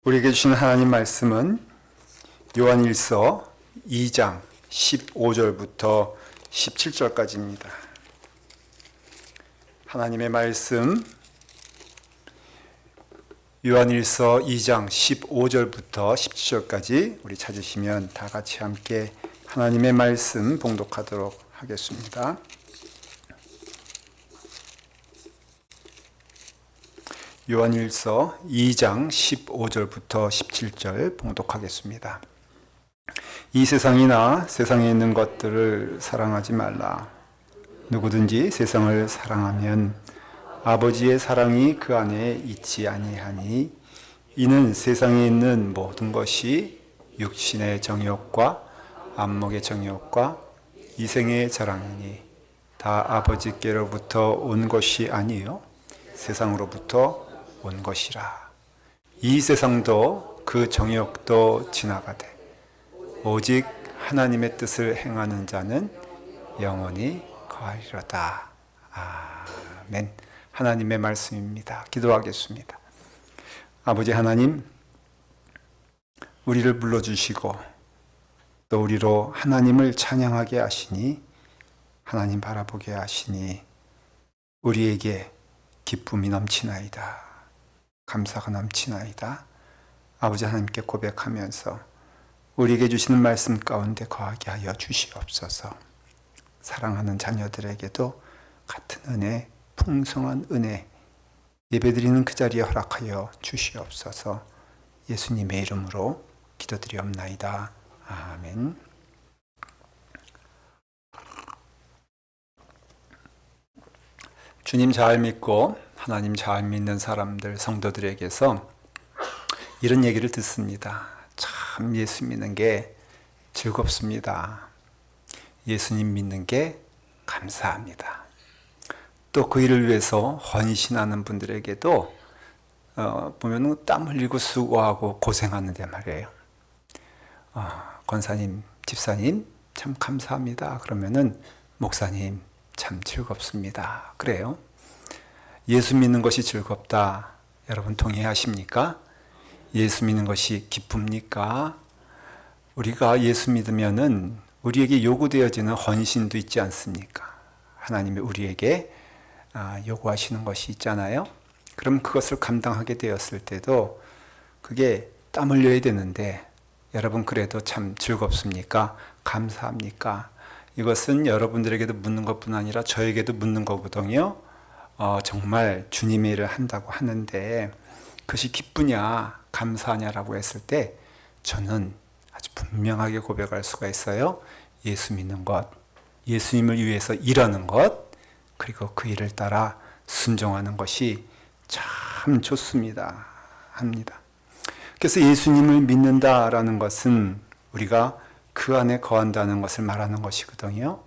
우리에게 주신 하나님 말씀은 요한일서 2장 15절부터 17절까지입니다. 하나님의 말씀 요한일서 2장 15절부터 17절까지 우리 찾으시면 다 같이 함께 하나님의 말씀 봉독하도록 하겠습니다. 요한일서 2장 15절부터 17절 봉독하겠습니다. 이 세상이나 세상에 있는 것들을 사랑하지 말라. 누구든지 세상을 사랑하면 아버지의 사랑이 그 안에 있지 아니하니 이는 세상에 있는 모든 것이 육신의 정욕과 안목의 정욕과 이생의 자랑이니 다 아버지께로부터 온 것이 아니요 세상으로부터 온 것이라. 이 세상도 그 정욕도 지나가되 오직 하나님의 뜻을 행하는 자는 영원히 거하리로다. 아멘. 하나님의 말씀입니다. 기도하겠습니다. 아버지 하나님, 우리를 불러주시고 또 우리로 하나님을 찬양하게 하시니, 하나님 바라보게 하시니 우리에게 기쁨이 넘치나이다. 감사가 넘치나이다. 아버지 하나님께 고백하면서 우리에게 주시는 말씀 가운데 거하게 하여 주시옵소서. 사랑하는 자녀들에게도 같은 은혜, 풍성한 은혜 예배드리는 그 자리에 허락하여 주시옵소서. 예수님의 이름으로 기도드리옵나이다. 아멘. 주님 잘 믿고 하나님 잘 믿는 사람들, 성도들에게서 이런 얘기를 듣습니다. 참 예수 믿는 게 즐겁습니다. 예수님 믿는 게 감사합니다. 또 그 일을 위해서 헌신하는 분들에게도 보면 땀 흘리고 수고하고 고생하는데 말이에요. 권사님, 집사님 참 감사합니다. 그러면은 목사님 참 즐겁습니다. 그래요. 예수 믿는 것이 즐겁다. 여러분 동의하십니까? 예수 믿는 것이 기쁩니까? 우리가 예수 믿으면은 우리에게 요구되어지는 헌신도 있지 않습니까? 하나님이 우리에게 요구하시는 것이 있잖아요. 그럼 그것을 감당하게 되었을 때도 그게 땀 흘려야 되는데 여러분 그래도 참 즐겁습니까? 감사합니까? 이것은 여러분들에게도 묻는 것뿐 아니라 저에게도 묻는 거거든요. 정말 주님의 일을 한다고 하는데 그것이 기쁘냐 감사하냐라고 했을 때 저는 아주 분명하게 고백할 수가 있어요. 예수 믿는 것, 예수님을 위해서 일하는 것, 그리고 그 일을 따라 순종하는 것이 참 좋습니다. 합니다. 그래서 예수님을 믿는다라는 것은 우리가 그 안에 거한다는 것을 말하는 것이거든요.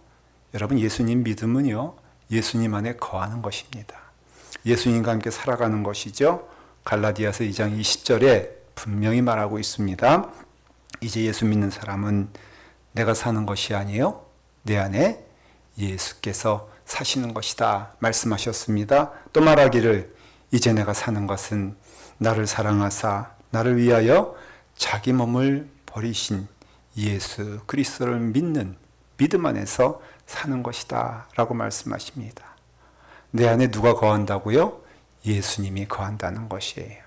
여러분 예수님 믿음은요, 예수님 안에 거하는 것입니다. 예수님과 함께 살아가는 것이죠. 갈라디아서 2장 20절에 분명히 말하고 있습니다. 이제 예수 믿는 사람은 내가 사는 것이 아니요 내 안에 예수께서 사시는 것이다 말씀하셨습니다. 또 말하기를 이제 내가 사는 것은 나를 사랑하사 나를 위하여 자기 몸을 버리신 예수 그리스도를 믿는 믿음 안에서 사는 것이다 라고 말씀하십니다. 내 안에 누가 거한다고요? 예수님이 거한다는 것이에요.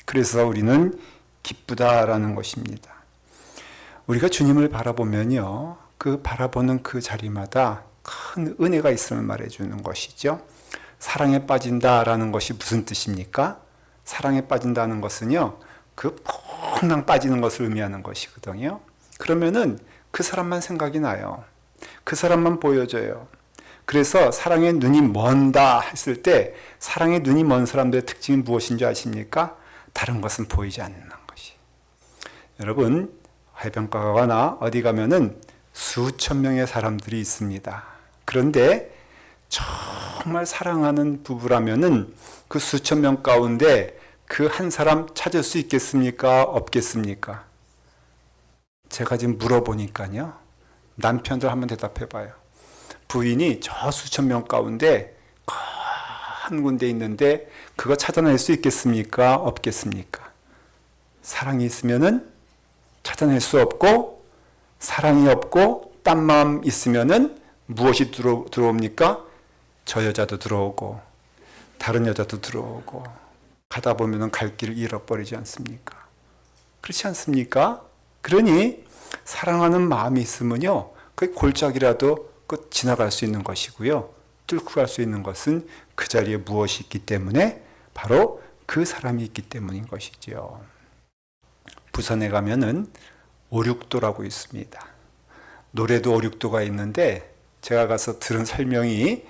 그래서 우리는 기쁘다라는 것입니다. 우리가 주님을 바라보면요, 그 바라보는 그 자리마다 큰 은혜가 있음을 말해주는 것이죠. 사랑에 빠진다라는 것이 무슨 뜻입니까? 사랑에 빠진다는 것은요, 그 퐁당 빠지는 것을 의미하는 것이거든요. 그러면은 그 사람만 생각이 나요. 그 사람만 보여져요. 그래서 사랑의 눈이 먼다 했을 때 사랑의 눈이 먼 사람들의 특징이 무엇인지 아십니까? 다른 것은 보이지 않는 것이. 여러분 해변가 가거나 어디 가면은 수천 명의 사람들이 있습니다. 그런데 정말 사랑하는 부부라면은 그 수천 명 가운데 그 한 사람 찾을 수 있겠습니까? 없겠습니까? 제가 지금 물어보니까요. 남편들 한번 대답해 봐요. 부인이 저 수천 명 가운데 한 군데 있는데 그거 찾아낼 수 있겠습니까? 없겠습니까? 사랑이 있으면은 찾아낼 수 없고, 사랑이 없고 딴 마음 있으면은 무엇이 들어옵니까? 저 여자도 들어오고 다른 여자도 들어오고 가다 보면은 갈 길을 잃어버리지 않습니까? 그렇지 않습니까? 그러니 사랑하는 마음이 있으면요, 그 골짜기라도 그 지나갈 수 있는 것이고요, 뚫고 갈 수 있는 것은 그 자리에 무엇이 있기 때문에, 바로 그 사람이 있기 때문인 것이죠. 부산에 가면은 오륙도라고 있습니다. 노래도 오륙도가 있는데 제가 가서 들은 설명이,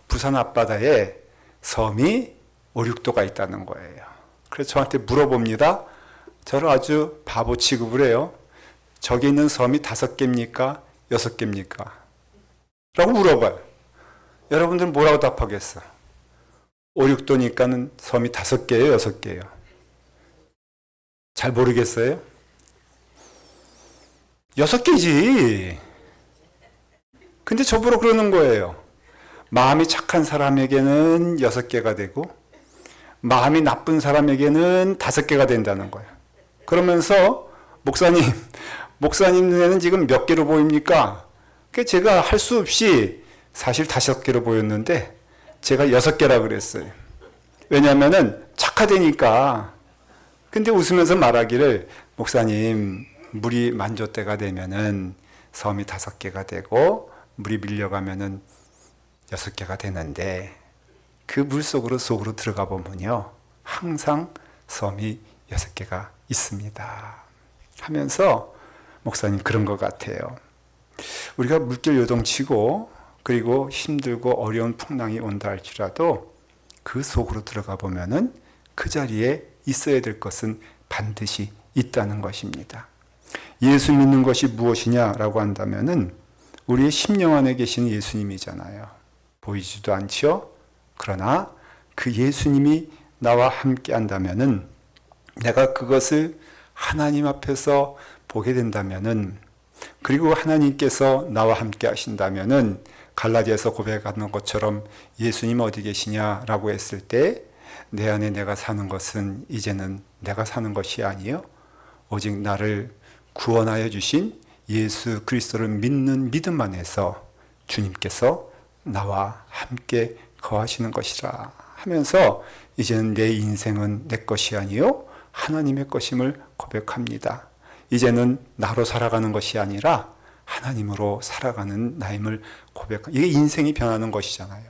부산 앞바다에 섬이 오륙도가 있다는 거예요. 그래서 저한테 물어봅니다. 저를 아주 바보 취급을 해요. 저기 있는 섬이 5개입니까? 6개입니까? 라고 물어봐요. 여러분들은 뭐라고 답하겠어? 오륙도니까는 섬이 5개예요, 6개예요? 잘 모르겠어요? 6개지. 근데 저보러 그러는 거예요. 마음이 착한 사람에게는 6개가 되고 마음이 나쁜 사람에게는 5개가 된다는 거예요. 그러면서 목사님 눈에는 지금 몇 개로 보입니까? 제가 할 수 없이 사실 5개로 보였는데 제가 6개라 그랬어요. 왜냐하면은 착하다니까. 근데 웃으면서 말하기를, 목사님, 물이 만조대가 되면은 섬이 5개가 되고 물이 밀려가면은 6개가 되는데 그 물 속으로 들어가 보면요, 항상 섬이 6개가 있습니다 하면서, 목사님 그런 것 같아요. 우리가 물결 요동치고 그리고 힘들고 어려운 풍랑이 온다 할지라도 그 속으로 들어가 보면은 그 자리에 있어야 될 것은 반드시 있다는 것입니다. 예수 믿는 것이 무엇이냐라고 한다면은 우리의 심령 안에 계신 예수님이잖아요. 보이지도 않지요? 그러나 그 예수님이 나와 함께 한다면은, 내가 그것을 하나님 앞에서 보게 된다면은, 그리고 하나님께서 나와 함께 하신다면은, 갈라디아서 고백하는 것처럼 예수님 어디 계시냐라고 했을 때, 내 안에 내가 사는 것은 이제는 내가 사는 것이 아니요, 오직 나를 구원하여 주신 예수 그리스도를 믿는 믿음 안에서 주님께서 나와 함께 거하시는 것이라 하면서, 이제는 내 인생은 내 것이 아니요 하나님의 것임을 고백합니다. 이제는 나로 살아가는 것이 아니라 하나님으로 살아가는 나임을 고백합니다. 이게 인생이 변하는 것이잖아요.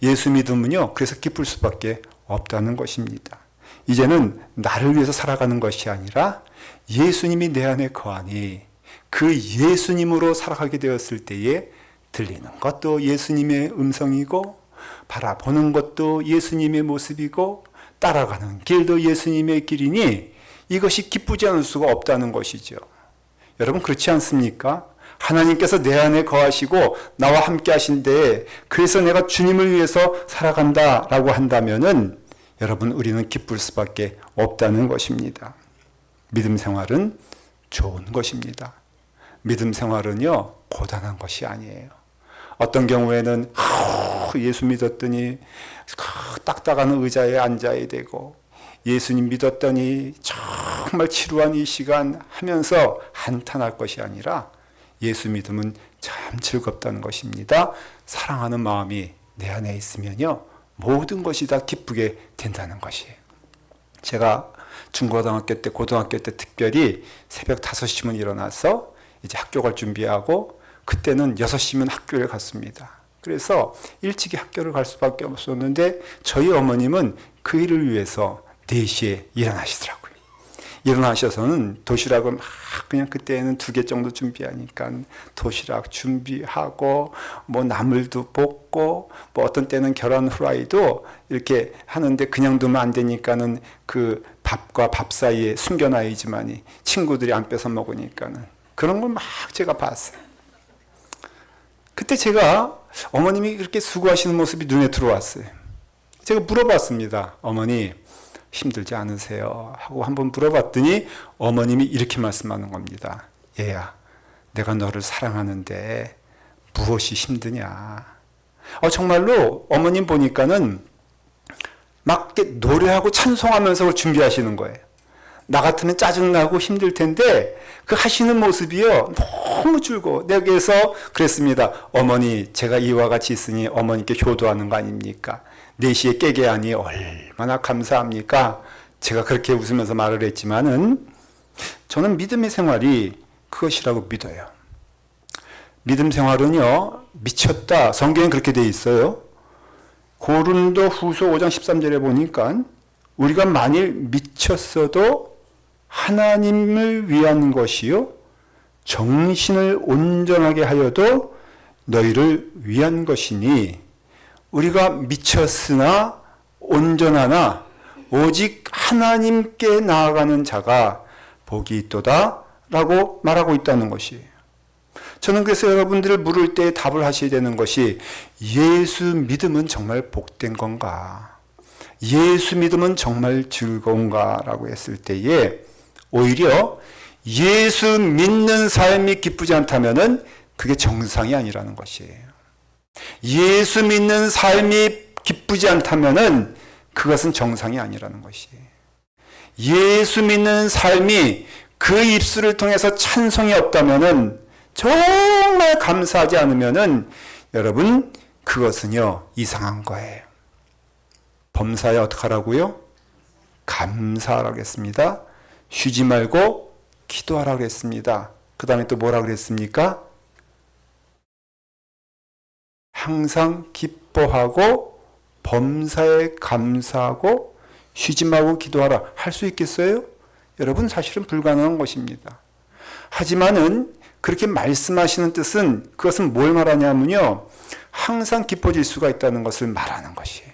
예수 믿음은요, 그래서 기쁠 수밖에 없다는 것입니다. 이제는 나를 위해서 살아가는 것이 아니라 예수님이 내 안에 거하니 그 예수님으로 살아가게 되었을 때에 들리는 것도 예수님의 음성이고, 바라보는 것도 예수님의 모습이고, 따라가는 길도 예수님의 길이니 이것이 기쁘지 않을 수가 없다는 것이죠. 여러분, 그렇지 않습니까? 하나님께서 내 안에 거하시고 나와 함께 하신데, 그래서 내가 주님을 위해서 살아간다라고 한다면은 여러분, 우리는 기쁠 수밖에 없다는 것입니다. 믿음 생활은 좋은 것입니다. 믿음 생활은요, 고단한 것이 아니에요. 어떤 경우에는 예수 믿었더니 딱딱한 의자에 앉아야 되고, 예수님 믿었더니 정말 지루한 이 시간 하면서 한탄할 것이 아니라, 예수 믿음은 참 즐겁다는 것입니다. 사랑하는 마음이 내 안에 있으면요, 모든 것이 다 기쁘게 된다는 것이에요. 제가 중고등학교 때, 고등학교 때 특별히 새벽 5시면 일어나서 이제 학교 갈 준비하고, 그때는 6시면 학교를 갔습니다. 그래서 일찍이 학교를 갈 수밖에 없었는데, 저희 어머님은 그 일을 위해서 4시에 일어나시더라고요. 일어나셔서는 도시락을 막 그냥 그때는 2개 정도 준비하니까 도시락 준비하고, 뭐 나물도 볶고, 뭐 어떤 때는 계란 후라이도 이렇게 하는데 그냥 두면 안 되니까는 그 밥과 밥 사이에 숨겨놔야지만이 친구들이 안 뺏어 먹으니까는 그런 걸 막 제가 봤어요. 그때 제가 어머님이 그렇게 수고하시는 모습이 눈에 들어왔어요. 제가 물어봤습니다. 어머니, 힘들지 않으세요? 하고 한번 물어봤더니 어머님이 이렇게 말씀하는 겁니다. 얘야, 내가 너를 사랑하는데 무엇이 힘드냐? 정말로 어머님 보니까는 막 노래하고 찬송하면서 준비하시는 거예요. 나 같으면 짜증나고 힘들 텐데 그 하시는 모습이요 너무 즐거워. 내게서 그랬습니다. 어머니, 제가 이와 같이 있으니 어머니께 효도하는 거 아닙니까? 4시에 깨게 하니 얼마나 감사합니까? 제가 그렇게 웃으면서 말을 했지만은 저는 믿음의 생활이 그것이라고 믿어요. 믿음 생활은요 미쳤다. 성경에 그렇게 돼 있어요. 고린도 후서 5장 13절에 보니까 우리가 만일 미쳤어도 하나님을 위한 것이요 정신을 온전하게 하여도 너희를 위한 것이니 우리가 미쳤으나 온전하나 오직 하나님께 나아가는 자가 복이 있도다 라고 말하고 있다는 것이에요. 저는 그래서 여러분들을 물을 때 답을 하셔야 되는 것이 예수 믿음은 정말 복된 건가? 예수 믿음은 정말 즐거운가? 라고 했을 때에 오히려 예수 믿는 삶이 기쁘지 않다면 그게 정상이 아니라는 것이에요. 예수 믿는 삶이 기쁘지 않다면 그것은 정상이 아니라는 것이에요. 예수 믿는 삶이 그 입술을 통해서 찬송이 없다면 정말 감사하지 않으면 여러분 그것은요 이상한 거예요. 범사에 어떻게 하라고요? 감사하라고 했습니다. 쉬지 말고 기도하라고 했습니다. 그 다음에 또 뭐라고 그랬습니까? 항상 기뻐하고 범사에 감사하고 쉬지 말고 기도하라. 할 수 있겠어요? 여러분 사실은 불가능한 것입니다. 하지만은 그렇게 말씀하시는 뜻은 그것은 뭘 말하냐면요. 항상 기뻐질 수가 있다는 것을 말하는 것이에요.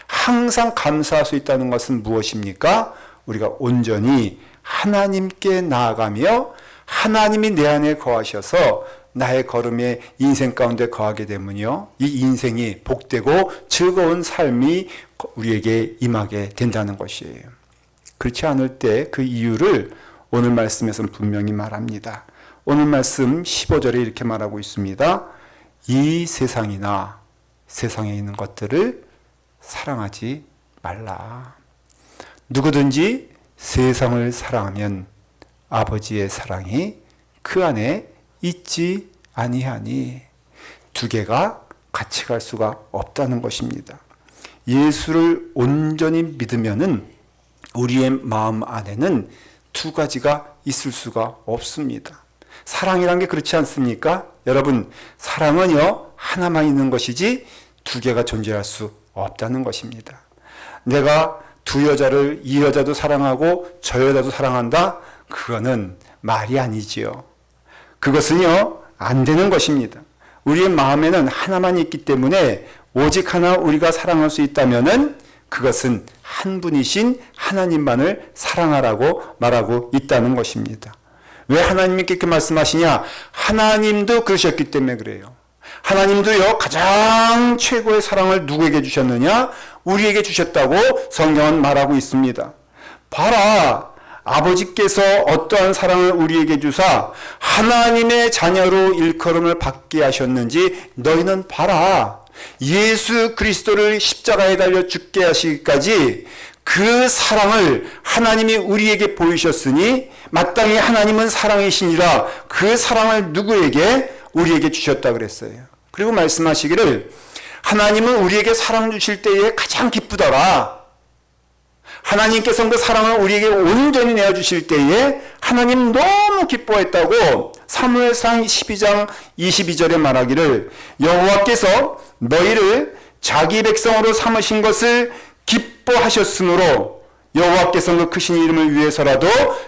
항상 감사할 수 있다는 것은 무엇입니까? 우리가 온전히 하나님께 나아가며 하나님이 내 안에 거하셔서 나의 걸음에 인생 가운데 거하게 되면요. 이 인생이 복되고 즐거운 삶이 우리에게 임하게 된다는 것이에요. 그렇지 않을 때 그 이유를 오늘 말씀에서는 분명히 말합니다. 오늘 말씀 15절에 이렇게 말하고 있습니다. 이 세상이나 세상에 있는 것들을 사랑하지 말라. 누구든지 세상을 사랑하면 아버지의 사랑이 그 안에 있지 아니하니. 두 개가 같이 갈 수가 없다는 것입니다. 예수를 온전히 믿으면은 우리의 마음 안에는 두 가지가 있을 수가 없습니다. 사랑이란 게 그렇지 않습니까? 여러분, 사랑은요, 하나만 있는 것이지 두 개가 존재할 수 없다는 것입니다. 내가 두 여자를 이 여자도 사랑하고 저 여자도 사랑한다? 그거는 말이 아니지요. 그것은요, 안 되는 것입니다. 우리의 마음에는 하나만 있기 때문에 오직 하나 우리가 사랑할 수 있다면은 그것은 한 분이신 하나님만을 사랑하라고 말하고 있다는 것입니다. 왜 하나님이 그렇게 말씀하시냐? 하나님도 그러셨기 때문에 그래요. 하나님도요, 가장 최고의 사랑을 누구에게 주셨느냐? 우리에게 주셨다고 성경은 말하고 있습니다. 봐라, 아버지께서 어떠한 사랑을 우리에게 주사 하나님의 자녀로 일컬음을 받게 하셨는지 너희는 봐라. 예수 그리스도를 십자가에 달려 죽게 하시기까지 그 사랑을 하나님이 우리에게 보이셨으니 마땅히 하나님은 사랑이시니라. 그 사랑을 누구에게? 우리에게 주셨다 그랬어요. 그리고 말씀하시기를 하나님은 우리에게 사랑 주실 때에 가장 기쁘더라. 하나님께서는 그 사랑을 우리에게 온전히 내어주실 때에 하나님 너무 기뻐했다고 사무엘상 12장 22절에 말하기를 여호와께서 너희를 자기 백성으로 삼으신 것을 기뻐하셨으므로 여호와께서는 그 크신 이름을 위해서라도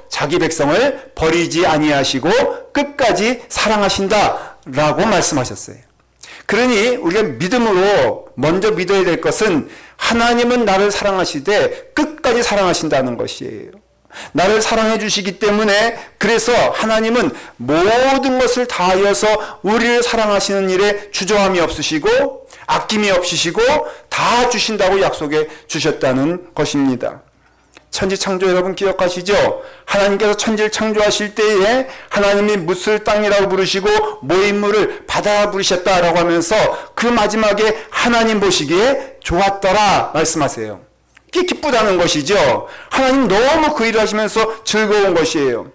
자기 백성을 버리지 아니하시고 끝까지 사랑하신다 라고 말씀하셨어요. 그러니 우리가 믿음으로 먼저 믿어야 될 것은 하나님은 나를 사랑하시되 끝까지 사랑하신다는 것이에요. 나를 사랑해 주시기 때문에 그래서 하나님은 모든 것을 다하여서 우리를 사랑하시는 일에 주저함이 없으시고 아낌이 없으시고 다 주신다고 약속해 주셨다는 것입니다. 천지 창조 여러분 기억하시죠? 하나님께서 천지를 창조하실 때에 하나님이 묻을 땅이라고 부르시고 모인물을 바다 부르셨다라고 하면서 그 마지막에 하나님 보시기에 좋았더라 말씀하세요. 그게 기쁘다는 것이죠. 하나님 너무 그 일을 하시면서 즐거운 것이에요.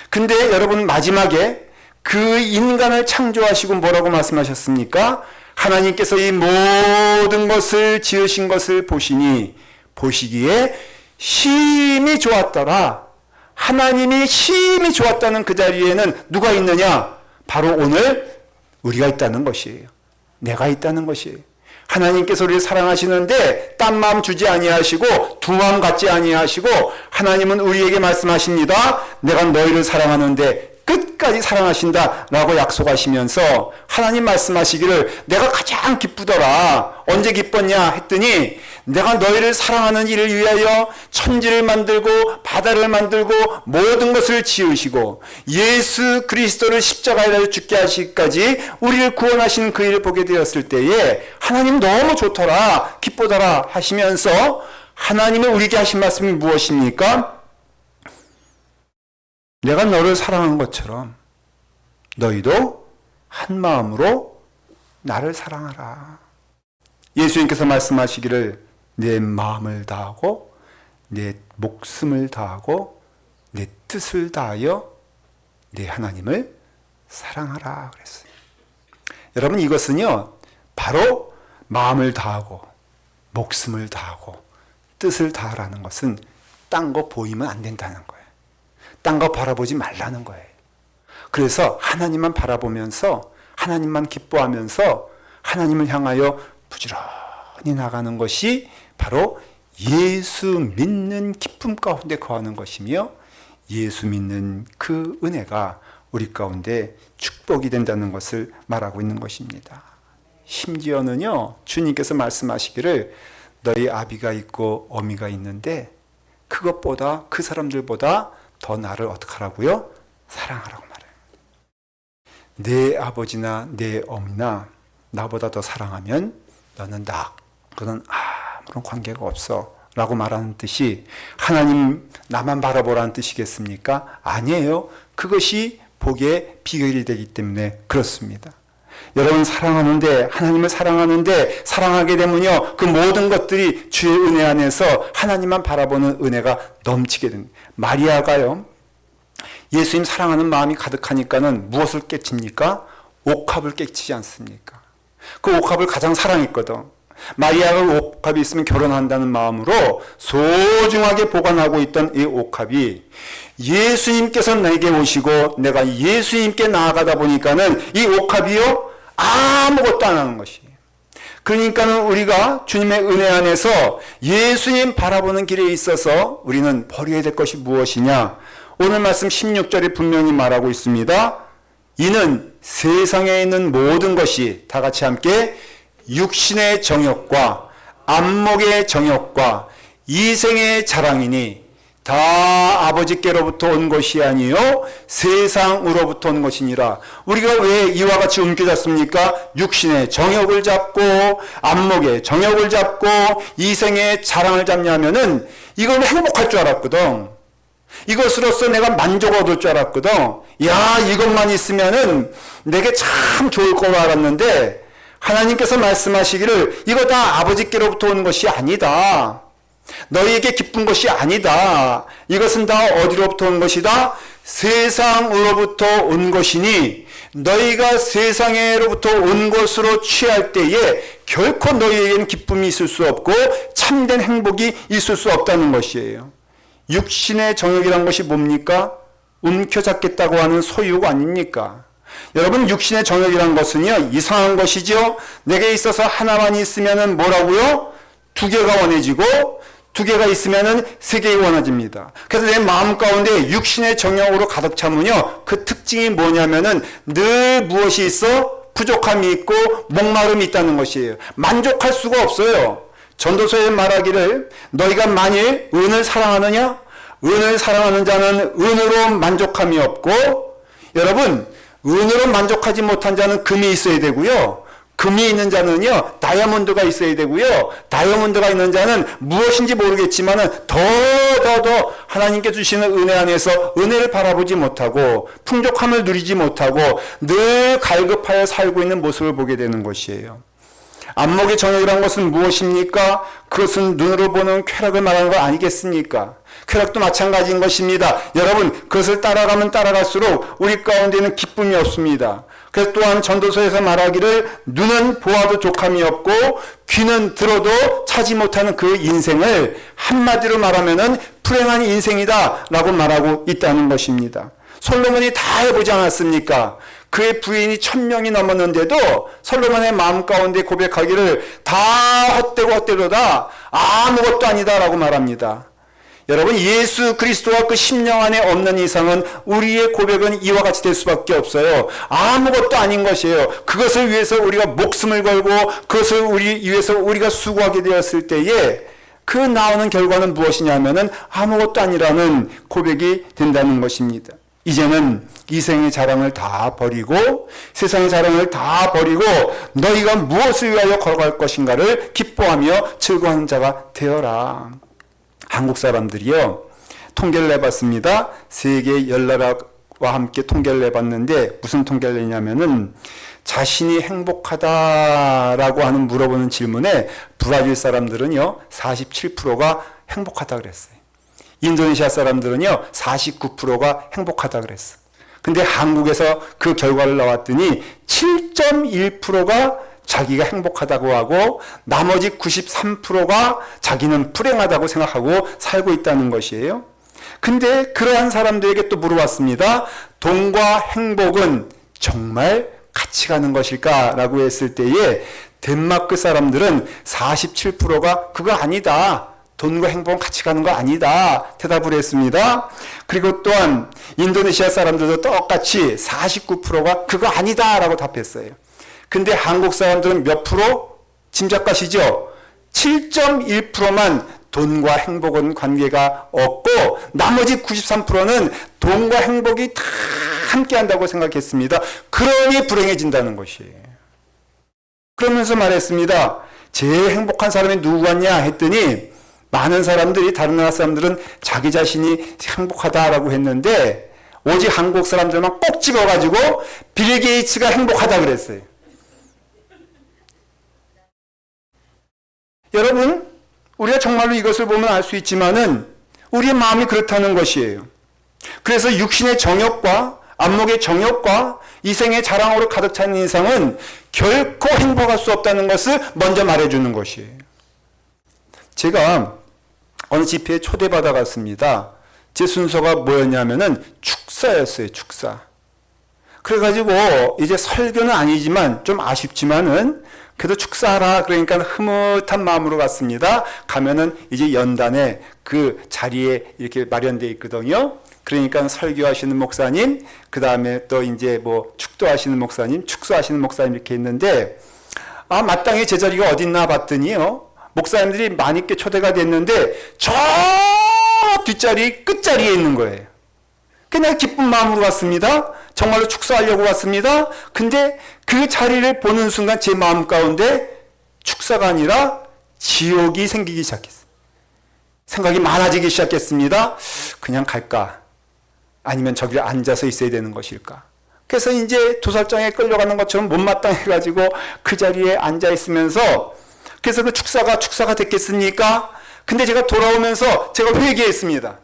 근데 여러분 마지막에 그 인간을 창조하시고 뭐라고 말씀하셨습니까? 하나님께서 이 모든 것을 지으신 것을 보시니 보시기에 심히 좋았더라. 하나님이 심히 좋았다는 그 자리에는 누가 있느냐? 바로 오늘 우리가 있다는 것이에요. 내가 있다는 것이에요. 하나님께서 우리를 사랑하시는데 딴 마음 주지 아니하시고 두 마음 갖지 아니하시고 하나님은 우리에게 말씀하십니다. 내가 너희를 사랑하는데 끝까지 사랑하신다 라고 약속하시면서 하나님 말씀하시기를 내가 가장 기쁘더라. 언제 기뻤냐 했더니 내가 너희를 사랑하는 일을 위하여 천지를 만들고 바다를 만들고 모든 것을 지으시고 예수 그리스도를 십자가에 달려 죽게 하시기까지 우리를 구원하신 그 일을 보게 되었을 때에 하나님 너무 좋더라 기쁘더라 하시면서 하나님이 우리에게 하신 말씀이 무엇입니까? 내가 너를 사랑한 것처럼 너희도 한 마음으로 나를 사랑하라. 예수님께서 말씀하시기를 내 마음을 다하고 내 목숨을 다하고 내 뜻을 다하여 내 하나님을 사랑하라 그랬어요. 여러분 이것은요 바로 마음을 다하고 목숨을 다하고 뜻을 다하라는 것은 딴 거 보이면 안 된다는 거예요. 딴 거 바라보지 말라는 거예요. 그래서 하나님만 바라보면서 하나님만 기뻐하면서 하나님을 향하여 부지런히 나가는 것이 바로 예수 믿는 기쁨 가운데 거하는 것이며 예수 믿는 그 은혜가 우리 가운데 축복이 된다는 것을 말하고 있는 것입니다. 심지어는요 주님께서 말씀하시기를 너희 아비가 있고 어미가 있는데 그것보다 그 사람들보다 더 나를 어떻게 하라고요? 사랑하라고 말해요. 내 아버지나 내 어미나 나보다 더 사랑하면 너는 그건 아무런 관계가 없어 라고 말하는 뜻이 하나님 나만 바라보라는 뜻이겠습니까? 아니에요. 그것이 복의 비결이 되기 때문에 그렇습니다. 여러분 사랑하는데 하나님을 사랑하는데 사랑하게 되면요 그 모든 것들이 주의 은혜 안에서 하나님만 바라보는 은혜가 넘치게 됩니다. 마리아가요 예수님 사랑하는 마음이 가득하니까는 무엇을 깨칩니까? 옥합을 깨치지 않습니까? 그 옥합을 가장 사랑했거든. 마리아가 옥합이 있으면 결혼한다는 마음으로 소중하게 보관하고 있던 이 옥합이 예수님께서 내게 오시고 내가 예수님께 나아가다 보니까는 이 옥합이요 아무것도 안 하는 것이에요. 그러니까는 우리가 주님의 은혜 안에서 예수님 바라보는 길에 있어서 우리는 버려야 될 것이 무엇이냐? 오늘 말씀 16절에 분명히 말하고 있습니다. 이는 세상에 있는 모든 것이 다 같이 함께 육신의 정욕과 안목의 정욕과 이생의 자랑이니 다 아버지께로부터 온 것이 아니요 세상으로부터 온 것이니라. 우리가 왜 이와 같이 움켜잡습니까? 육신의 정욕을 잡고 안목의 정욕을 잡고 이생의 자랑을 잡냐면은 이건 행복할 줄 알았거든. 이것으로서 내가 만족을 얻을 줄 알았거든. 야 이것만 있으면은 내게 참 좋을 거로 알았는데 하나님께서 말씀하시기를 이거 다 아버지께로부터 온 것이 아니다. 너희에게 기쁜 것이 아니다. 이것은 다 어디로부터 온 것이다? 세상으로부터 온 것이니 너희가 세상으로부터 온 것으로 취할 때에 결코 너희에게는 기쁨이 있을 수 없고 참된 행복이 있을 수 없다는 것이에요. 육신의 정욕이란 것이 뭡니까? 움켜잡겠다고 하는 소유가 아닙니까? 여러분 육신의 정욕이란 것은요 이상한 것이죠. 내게 있어서 하나만 있으면은 뭐라고요? 두 개가 원해지고 두 개가 있으면은 세 개가 원해집니다. 그래서 내 마음 가운데 육신의 정욕으로 가득 차면요 그 특징이 뭐냐면은 늘 무엇이 있어? 부족함이 있고 목마름이 있다는 것이에요. 만족할 수가 없어요. 전도서에 말하기를 너희가 만일 은을 사랑하느냐? 은을 사랑하는 자는 은으로 만족함이 없고 여러분 은으로 만족하지 못한 자는 금이 있어야 되고요. 금이 있는 자는요 다이아몬드가 있어야 되고요. 다이아몬드가 있는 자는 무엇인지 모르겠지만은 더 하나님께 주시는 은혜 안에서 은혜를 바라보지 못하고 풍족함을 누리지 못하고 늘 갈급하여 살고 있는 모습을 보게 되는 것이에요. 안목의 정욕이란 것은 무엇입니까? 그것은 눈으로 보는 쾌락을 말하는 거 아니겠습니까? 쾌락도 마찬가지인 것입니다. 여러분, 그것을 따라가면 따라갈수록 우리 가운데는 기쁨이 없습니다. 그래서 또한 전도서에서 말하기를 눈은 보아도 족함이 없고 귀는 들어도 차지 못하는 그 인생을 한마디로 말하면은 불행한 인생이다 라고 말하고 있다는 것입니다. 솔로몬이 다 해보지 않았습니까? 그의 부인이 1000명이 넘었는데도 솔로몬의 마음 가운데 고백하기를 다 헛되고 헛되로다 아무것도 아니다 라고 말합니다. 여러분, 예수 그리스도와 그 심령 안에 없는 이상은 우리의 고백은 이와 같이 될 수밖에 없어요. 아무것도 아닌 것이에요. 그것을 위해서 우리가 목숨을 걸고 그것을 위해서 우리가 수고하게 되었을 때에 그 나오는 결과는 무엇이냐면은 아무것도 아니라는 고백이 된다는 것입니다. 이제는 이생의 자랑을 다 버리고 세상의 자랑을 다 버리고 너희가 무엇을 위하여 걸어갈 것인가를 기뻐하며 즐거워하는 자가 되어라. 한국 사람들이요, 통계를 내봤습니다. 세계 열나라와 함께 통계를 내봤는데 무슨 통계를 내냐면은 자신이 행복하다라고 하는 물어보는 질문에 브라질 사람들은요 47%가 행복하다 그랬어요. 인도네시아 사람들은요 49%가 행복하다 그랬어. 근데 한국에서 그 결과를 나왔더니 7.1%가 자기가 행복하다고 하고 나머지 93%가 자기는 불행하다고 생각하고 살고 있다는 것이에요. 근데 그러한 사람들에게 또 물어봤습니다. 돈과 행복은 정말 같이 가는 것일까? 라고 했을 때에 덴마크 사람들은 47%가 그거 아니다. 돈과 행복은 같이 가는 거 아니다. 대답을 했습니다. 그리고 또한 인도네시아 사람들도 똑같이 49%가 그거 아니다. 라고 답했어요. 근데 한국 사람들은 몇 프로? 짐작가시죠? 7.1%만 돈과 행복은 관계가 없고 나머지 93%는 돈과 행복이 다 함께 한다고 생각했습니다. 그러니 불행해진다는 것이에요. 그러면서 말했습니다. 제일 행복한 사람이 누구 같냐 했더니 많은 사람들이, 다른 나라 사람들은 자기 자신이 행복하다라고 했는데 오직 한국 사람들만 꼭 집어가지고 빌 게이츠가 행복하다 그랬어요. 여러분, 우리가 정말로 이것을 보면 알 수 있지만은 우리의 마음이 그렇다는 것이에요. 그래서 육신의 정욕과 안목의 정욕과 이생의 자랑으로 가득 찬 인상은 결코 행복할 수 없다는 것을 먼저 말해주는 것이에요. 제가 어느 집회에 초대받아 갔습니다. 제 순서가 뭐였냐면은 축사였어요. 축사. 그래가지고 이제 설교는 아니지만 좀 아쉽지만은 그래도 축사하라 그러니까 흐뭇한 마음으로 갔습니다. 가면은 이제 연단에 그 자리에 이렇게 마련되어 있거든요. 그러니까 설교하시는 목사님, 그 다음에 또 이제 뭐 축도하시는 목사님, 축소하시는 목사님 이렇게 있는데, 아, 마땅히 제 자리가 어딨나 봤더니요, 목사님들이 많이 꽤 초대가 됐는데 저 뒷자리 끝자리에 있는 거예요. 그냥 기쁜 마음으로 갔습니다. 정말로 축사하려고 왔습니다. 근데 그 자리를 보는 순간 제 마음 가운데 축사가 아니라 지옥이 생기기 시작했어요. 생각이 많아지기 시작했습니다. 그냥 갈까? 아니면 저기 앉아서 있어야 되는 것일까? 그래서 이제 도살장에 끌려가는 것처럼 못마땅해가지고 그 자리에 앉아 있으면서, 그래서 그 축사가 됐겠습니까? 근데 제가 돌아오면서 제가 회개했습니다.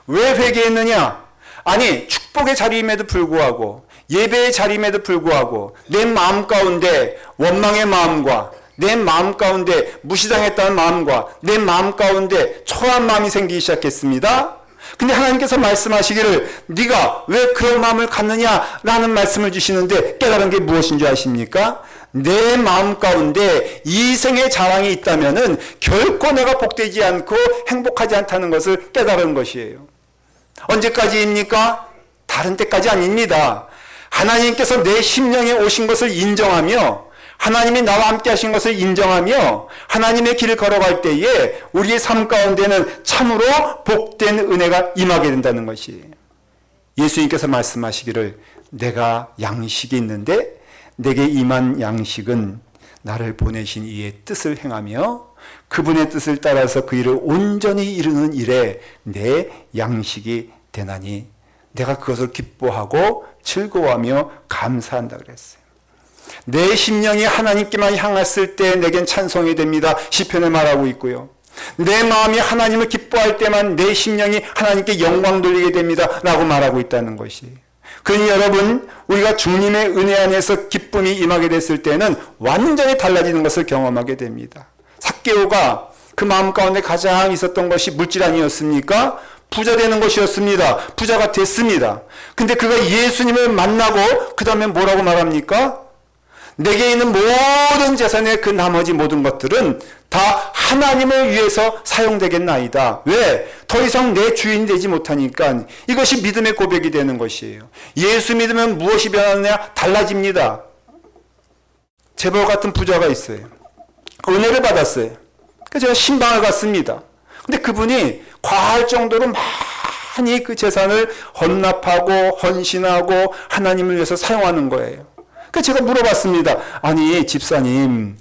왜 회개했느냐? 아니, 축복의 자리임에도 불구하고, 예배의 자리임에도 불구하고, 내 마음 가운데 원망의 마음과, 내 마음 가운데 무시당했다는 마음과, 내 마음 가운데 초라한 마음이 생기기 시작했습니다. 근데 하나님께서 말씀하시기를 네가 왜 그런 마음을 갖느냐라는 말씀을 주시는데 깨달은 게 무엇인 줄 아십니까? 내 마음 가운데 이생의 자랑이 있다면은 결코 내가 복되지 않고 행복하지 않다는 것을 깨달은 것이에요. 언제까지입니까? 다른 때까지 아닙니다. 하나님께서 내 심령에 오신 것을 인정하며 하나님이 나와 함께 하신 것을 인정하며 하나님의 길을 걸어갈 때에 우리의 삶 가운데는 참으로 복된 은혜가 임하게 된다는 것이에요. 예수님께서 말씀하시기를 내가 양식이 있는데 내게 임한 양식은 나를 보내신 이의 뜻을 행하며 그분의 뜻을 따라서 그 일을 온전히 이루는 일에 내 양식이 되나니 내가 그것을 기뻐하고 즐거워하며 감사한다 그랬어요. 내 심령이 하나님께만 향했을 때 내겐 찬송이 됩니다. 시편에 말하고 있고요. 내 마음이 하나님을 기뻐할 때만 내 심령이 하나님께 영광 돌리게 됩니다. 라고 말하고 있다는 것이. 그러니 여러분, 우리가 주님의 은혜 안에서 기쁨이 임하게 됐을 때는 완전히 달라지는 것을 경험하게 됩니다. 삭개오가 그 마음 가운데 가장 있었던 것이 물질 아니었습니까? 부자 되는 것이었습니다. 부자가 됐습니다. 근데 그가 예수님을 만나고 그 다음에 뭐라고 말합니까? 내게 있는 모든 재산의 그 나머지 모든 것들은 다 하나님을 위해서 사용되겠나이다. 왜? 더 이상 내 주인이 되지 못하니까. 이것이 믿음의 고백이 되는 것이에요. 예수 믿으면 무엇이 변하느냐? 달라집니다. 재벌 같은 부자가 있어요. 은혜를 받았어요. 그래서 제가 신방을 갔습니다. 근데 그분이 과할 정도로 많이 그 재산을 헌납하고 헌신하고 하나님을 위해서 사용하는 거예요. 그래서 제가 물어봤습니다. 아니 집사님,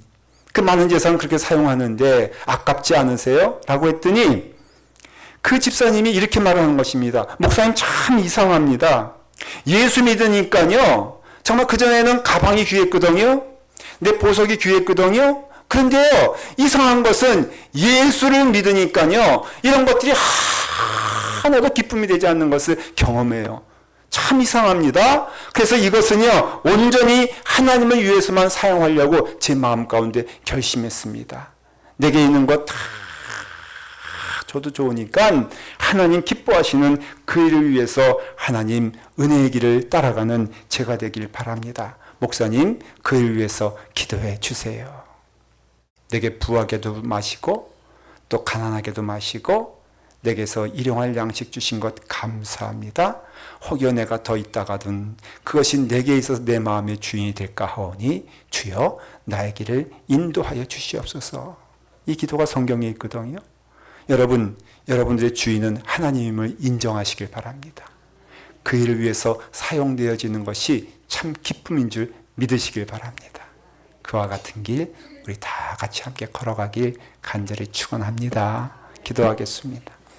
그 많은 재산 그렇게 사용하는데 아깝지 않으세요? 라고 했더니 그 집사님이 이렇게 말하는 것입니다. 목사님 참 이상합니다. 예수 믿으니까요, 정말 그전에는 가방이 귀했거든요. 내 보석이 귀했거든요. 그런데요, 이상한 것은 예수를 믿으니까요, 이런 것들이 하나도 기쁨이 되지 않는 것을 경험해요. 참 이상합니다. 그래서 이것은요, 온전히 하나님을 위해서만 사용하려고 제 마음 가운데 결심했습니다. 내게 있는 것 다 줘도 좋으니까 하나님 기뻐하시는 그 일을 위해서 하나님 은혜의 길을 따라가는 제가 되길 바랍니다. 목사님, 그 일을 위해서 기도해 주세요. 내게 부하게도 마시고 또 가난하게도 마시고 내게서 일용할 양식 주신 것 감사합니다. 혹여 내가 더 있다가든 그것이 내게 있어서 내 마음의 주인이 될까 하오니 주여 나의 길을 인도하여 주시옵소서. 이 기도가 성경에 있거든요. 여러분, 여러분들의 주인은 하나님임을 인정하시길 바랍니다. 그 일을 위해서 사용되어지는 것이 참 기쁨인 줄 믿으시길 바랍니다. 그와 같은 길 우리 다 같이 함께 걸어가길 간절히 축원합니다. 기도하겠습니다.